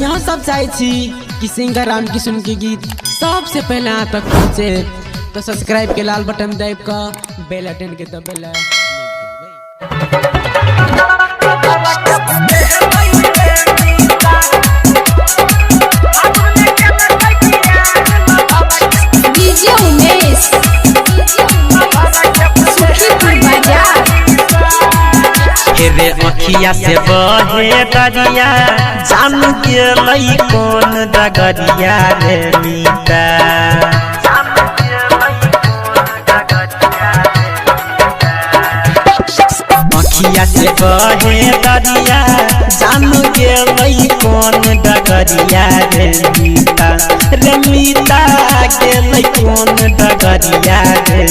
यहाँ सब चाहे कि सिंगर राम किशन के गीत सबसे पहले यहाँ तक पहुँचे तो सब्सक्राइब के लाल बटन दाब का बेल आइकन के दबाएला। रे अखिया से बहे दरिया जान के लई कौन डगरिया रे मीता अखिया से बहे दरिया जान के लई कौन डगरिया रे मीता के लई कौन डगरिया रे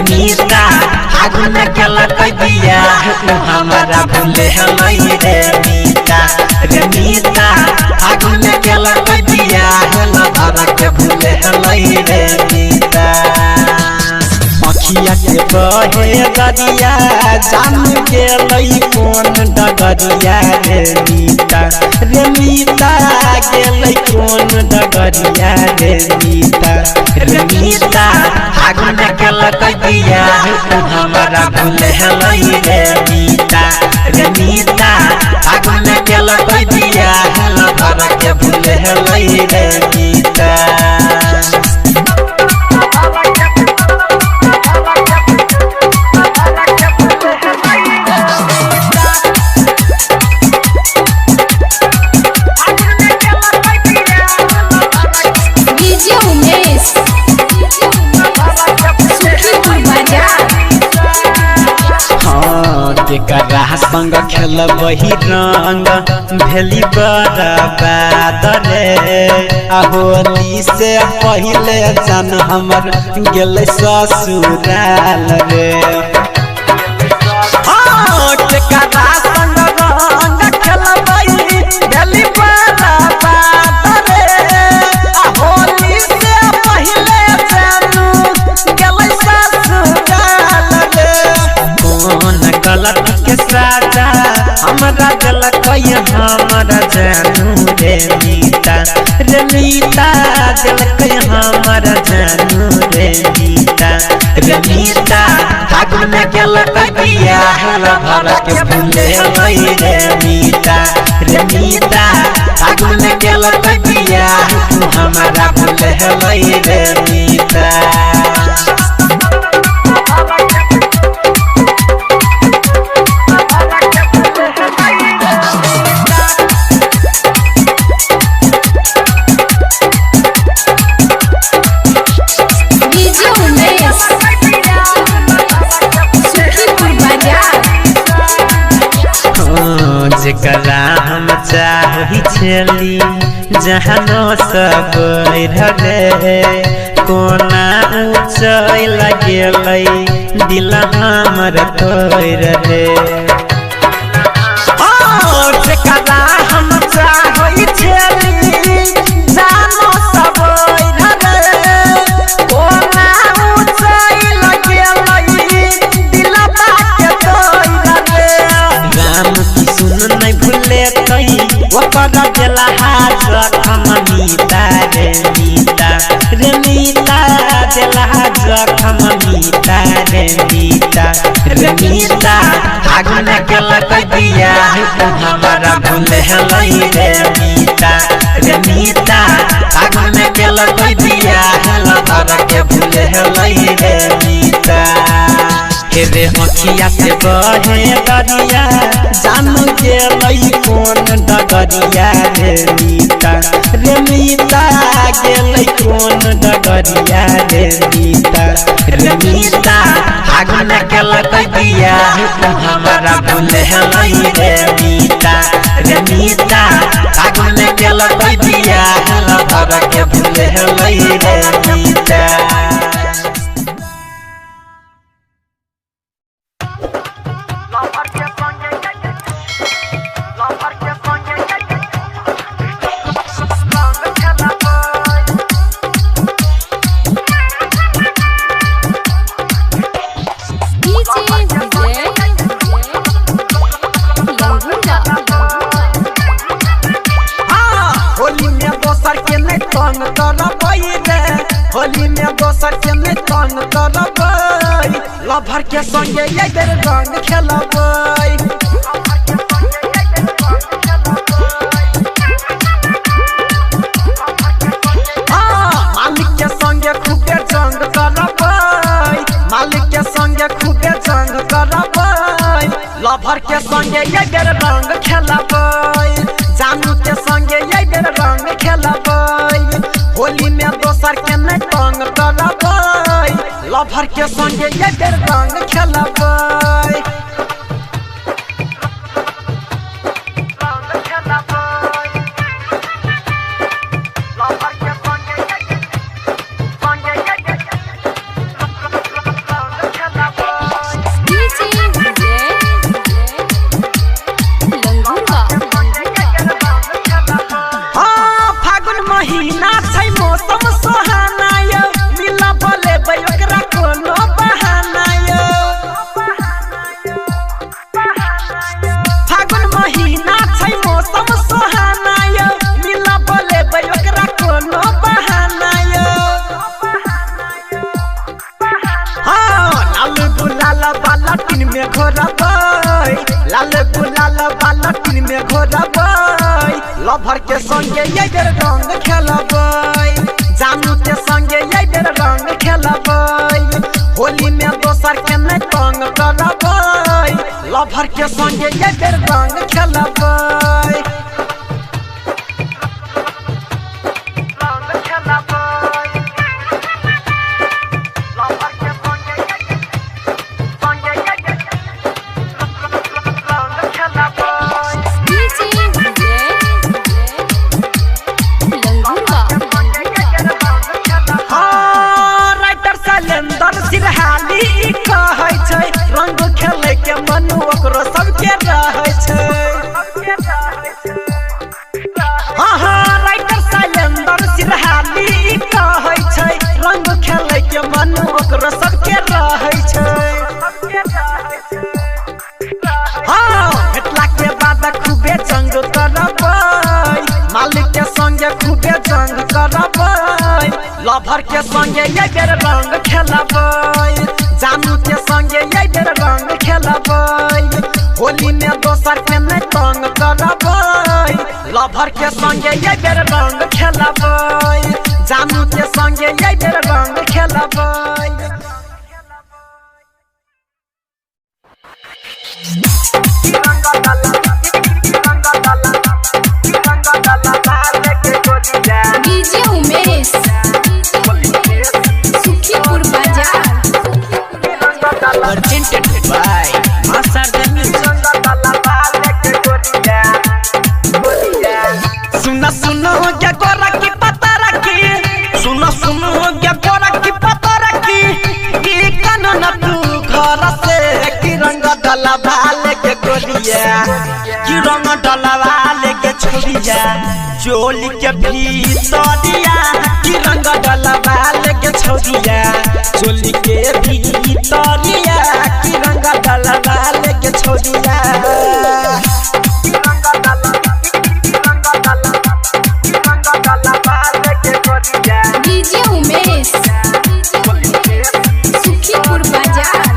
मीता आगुन केला दिया हमारा भूले हलई रे मीता आगुन केला दिया हमारा के भूले हलई रे मीता अखिया के बहे दरिया जान के लई कौन डगरिया रे मीता के लई कौन डगरिया रे मीता आगुन केला दिया हमारा भूले हलई रे मीता आगुन केला दिया हमारा के भूले हलई रे मीता केकरा संग खेल वही रंग भेली बर्बाद रे होली से पहले जान हमर गेल ससुराल रे केकरा संग रंग खेल वही भेली बर्बाद रे होली से पहले जानू गेल ससुराल रे कौन गलत के साजा हमरा गलत हमरा जानू रे मीता दिलक हमरा जानू रे मीता आगुन गलत दिया भर के भूले हलई रे मीता आगुन गलत दिया हमारा भूले हलई रे मीता जेकरा हम चाही छली जहानो सब रहे कोना ऊंचाई लगेलै दिल हमर तोर रे जेकरा हम चाही छली जहानो सब रहे कोना ऊंचाई लगेलै दिल के तोर रे राम सुन नहीं भूले कई ओकर दिला जखम मीता रे मीता दिला जखम मीता रे मीता आगुन केला दिया हमारा भूले हलई रे मीता आगुन केला दिया हमारा के भूले हलई रे मीता रे अखिया से बहे दरिया जान के लई कौन डगरिया रे मीता के लई कौन डगरिया रे मीता आगुन केला दिया हमारा भूले हलई रे मीता आगुन केला दिया हमारा के भूले हलई रे मीता DJ तंग करबै रे होली में दोसर के नहीं तंग करबै लभर के संगे ये बेर रंग खेलबै मालिक के संगे खूबे जंग करबै मालिक के संगे खूबे जंग करबै लभर के संगे ये बेर रंग खेलबै जानू के संगे ये बेर रंग खेलबै होली में दोसर के नहीं तंग करबै लभर के संगे ये बेर रंग खेलबै महीना छै मौसम सुहाना यो मिला बोले ओकरा कोनो बहाना यो फागुन महीना छै मौसम सुहाना यो मिला बोले ओकरा कोनो बहाना यो हां लाल गुलाल वाला टीन में घोरबै लाल गुलाल वाला टीन में घोरबै लभर के संगे ये बेर रंग खेलबै जानू के संगे ये बेर रंग खेलबै होली में दोसर के नहीं तंग करबै लभर के संगे ये बेर रंग खेलबै रंग खेले के मन ओकरो सबके रहे छै हां राइटर साइलेंडर सिरहाली कहै छै रंग खेले के मन ओकरो सबके रहे छै हां भेटला के बाद खूबे जंग करबै मालिक के संगे खूबे जंग करबै लभर के संगे ये बेर रंग खेलबै जानू के संगे ये बेर रंग खेलबै होली में दोसर के नहीं तंग करबै लभर के संगे ये बेर रंग खेलबै जानू के संगे ये बेर रंग खेलबै डीजे उमेश सुखीपुर बाजार presented by Master सुनो सुनो क्या गोरा की पता रखी सुनो सुनो क्या गोरा की पता रखी कि कानून तू घर से कि रंग डाला भाले के गोरिया कि रंग डाला भाले के छोरिया चोली के भीतरिया कि रंग डाला भाले के छोरिया चोली के भीतरिया कि रंग डाला भाले के छोरिया डीजे उमेश सुखीपुर बाजार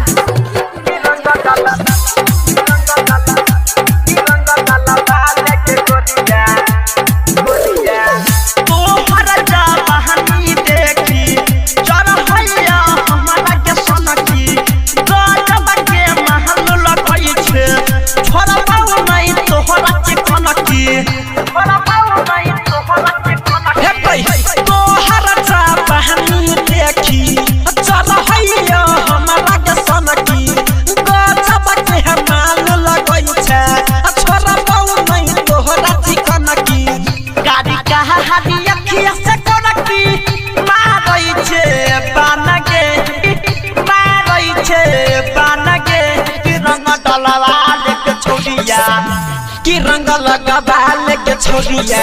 कि रंग लगावाल के छोरिया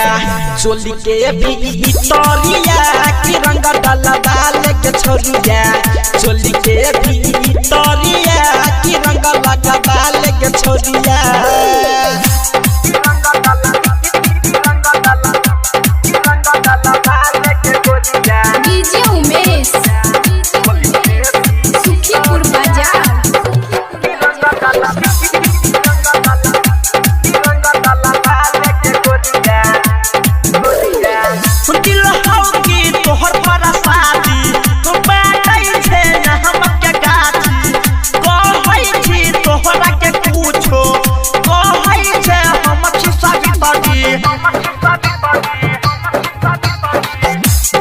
चोली के भीतरिया कि रंग डलवाल के छोरिया चोली के भीतरिया कि रंग लगावाल के छोरिया कि रंग डलवाल के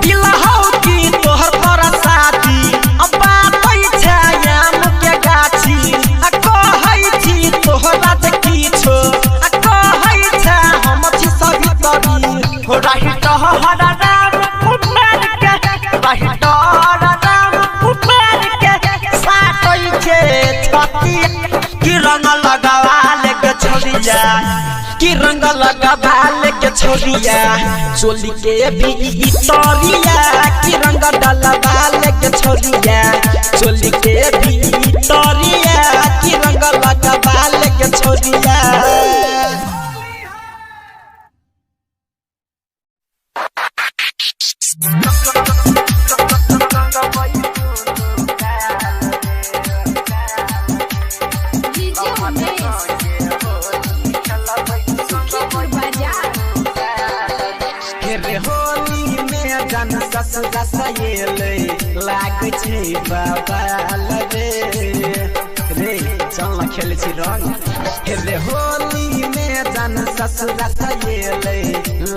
दिल हो कि तोहर पर शादी अब बात छायाम के गाछी आ कहै छी तोहरा जे किछो आ कहै छ हम छी सभी तरी हो रही तोहरा राम उमर के रही तोहरा राम उमर के साटै छे छती कि रंग लगावाल के छोड़िया कि रंग लगावाल के छोड़िया चोली के भी तोरिया कि रंग डलवाल के छोड़िया चोली के भी तोरिया कि रंग लगावाल के छोड़िया डीजे उमेश सुखीपुर बाजार रे होली में जन सस रसयेले लागे छै बाबा रे रे चल खेल छी रंग रे होली में जन सस रसयेले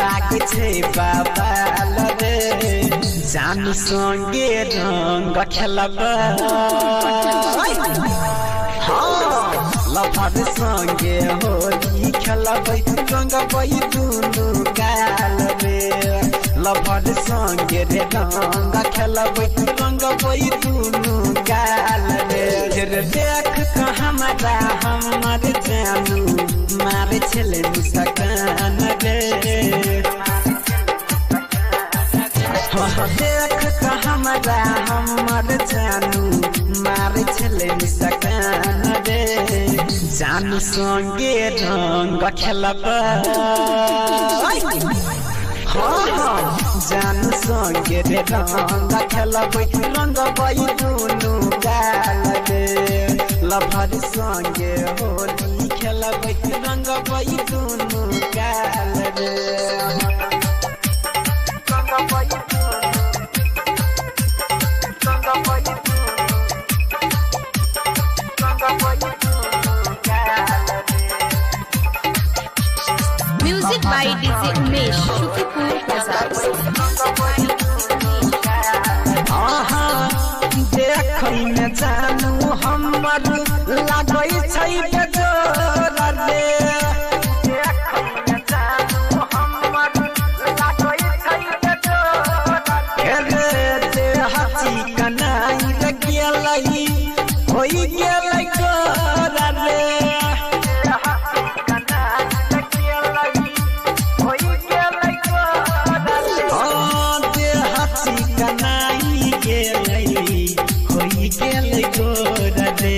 लागे छै बाबा रे जान संगे रंग खेलबा लफड़ संगे होली खेलबै रंगबै दुनु गाल रे लफड़ संगे रे रंग खेलबै रंगबै दुनु गाल रे देख क हमरा हमर जानू मारे छले मुस्कान रे देख क हमरा हमर जानू मारे छले मुस्कान रे जानू संगे रंग खेलबा जानू संगे रे रंग खेलबै रंगबै दुनु गाल रे लफड़ संगे होली खेलबै रंगबै दुनु गाल रे music by DJ Umesh Sukhipur बाजार देखै में जानू हमर लागै छै बेजोर रे देखै में जानू हमर लागै छै बेजोर रे हसी कनाई रे गेलै होई गेलै गोर रे हसी कनाई रे गेलै होई गेलै गोर रे हसी कनाई गेलै होई गेलै गोर रे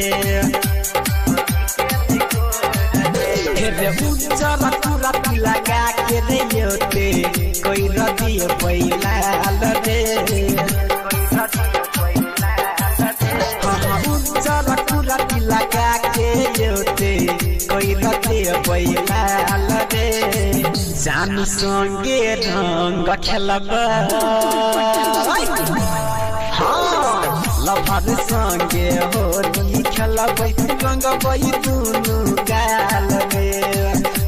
रे उज्जर पूरा लगा के रे योते कोई रदी पैला रे उज्जर पूरा लगा के योते कोई रदी पैला रे जानू संगे रंग खेलबा लफड़ संगे होली खेलबै रंगबै दुनु गाल रे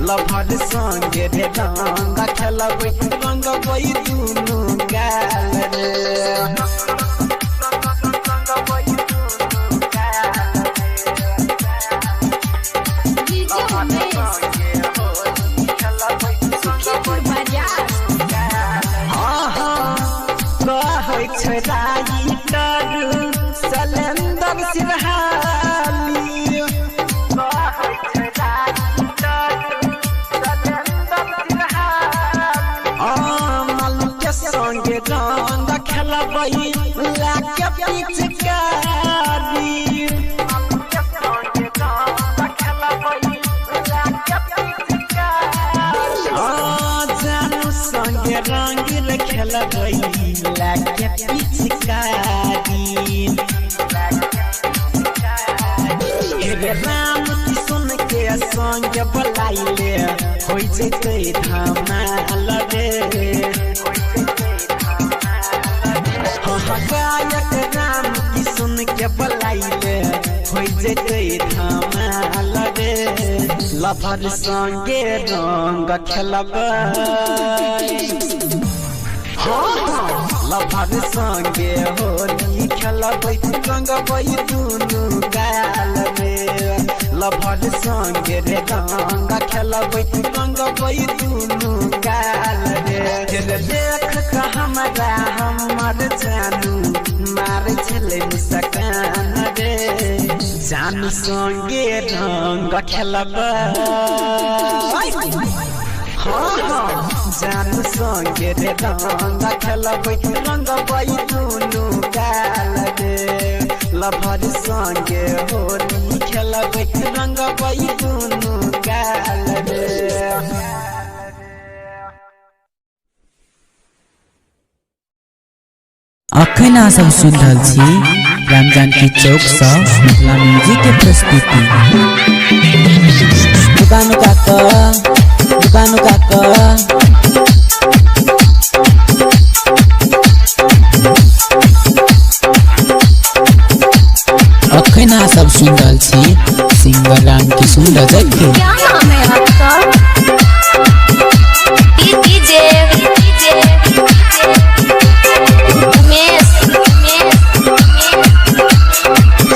लफड़ संगे रे रंग खेलबै रंगबै दुनु गाल रे डीजे उमेश सुखीपुर बाजार कहै छै राई करू सलेंदर सिरहाली कहै छै राई करू सलेंदर सिरहाली मल के संगे रंग खेलबै लाके पिचकारी जानू संगे रंग खेलबै लाके पिचकारी रे राम किशन के संग बोलाइले होई जैते धमाल रे गायक राम किशन के बोलाइले होई जैते धमाल रे लभर संगे रंग खेलबै लभर संगे होली खेलबै रंगबै दुनु गाल में लभर संगे रे रंग खेलबै रंगबै दुनु गाल रे देख के हमरा हमर जानू मार छले मुस्कान रे जानू संगे रंग खेलबै जानू संगे रे रंग खेलबै रंगबै दुनु गाल रे लभर संगे होली खेलबै रंगबै दुनु गाल रे। अखन अहाँ सब सुन रहल छी रामजानकी चौक सँ मिथिला म्यूजिक के प्रस्तुति। दुकान काका अखन अहाँ सब सुन रहल छी सिंगर रामकिशोर रजक के। क्या नाम है आपका? डीजे उमेश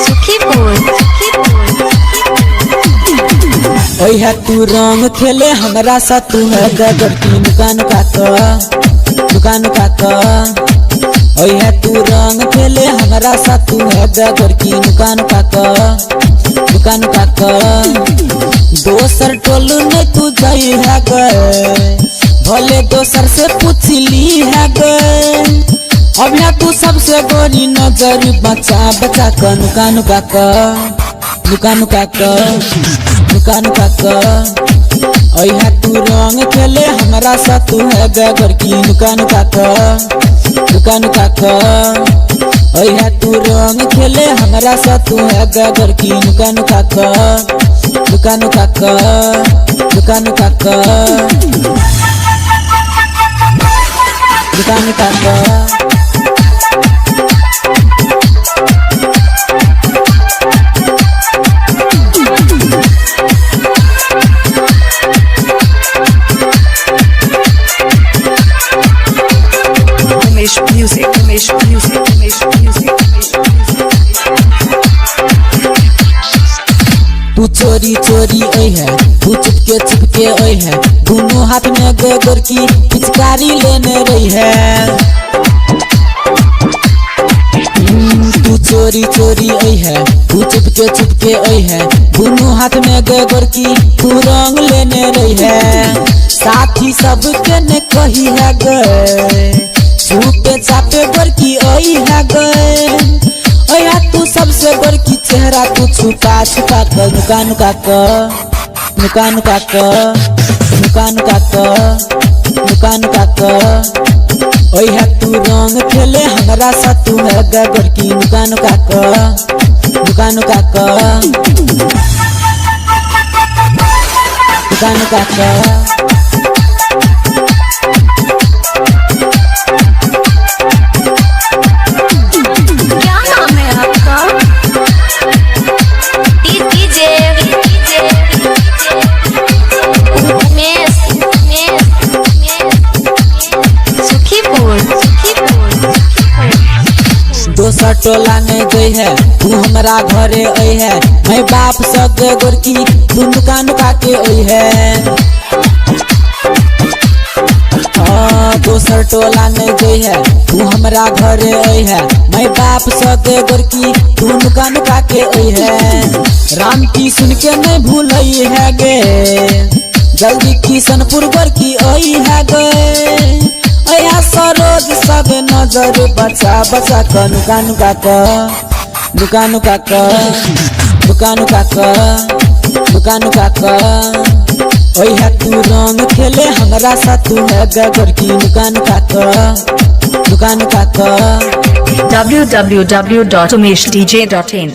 सुखीपुर। ओहे तू रंग खेले हमरा सा तू है गगर की दुकान काका ओहे तू रंग खेले हमरा सा तू है गगर की दुकान काका दोसर टोलू ने तू जाई है गए भले दोसर से पूछ ली है गए अब यहाँ तू सबसे गोरी नजर बचा कर दुकान काका ओहे तू रंग खेले हमरा सा तू है गगर की दुकान काका ओहे तू रंग खेले हमरा सा तू है गगर की दुकान काका। तू चोरी है तू चुपके है दोनों हाथ में गगर की पिचकारी लेने रही है। तू चोरी है तू चुपके है दोनों हाथ में गगर की तू रंग लेने रही है। साथी सबके ने कही है गए छुपे चापे बड़की आई है गए ओया तू सबसे बड़की चेहरा तू छुपा कर दुकान काका ओया तू रंग खेले हमरा सा तू है गगर की दुकान काका। दोसर टोला ने गई है तू हमरा घरे आई है मैं बाप सब गोरकी तू दुकान काके आई है। दोसर टोला ने गई है तू हमरा घरे आई है मैं बाप सब गोरकी तू दुकान काके आई है। राम की सुन के नहीं भूल है गे जल्दी किशनपुर गोरकी आई है गे अया सरोज सब नजर बचा कर दुकान काका ओहे तू रंग खेले हमरा सा तू है गगर की दुकान काका। www.umeshdj.in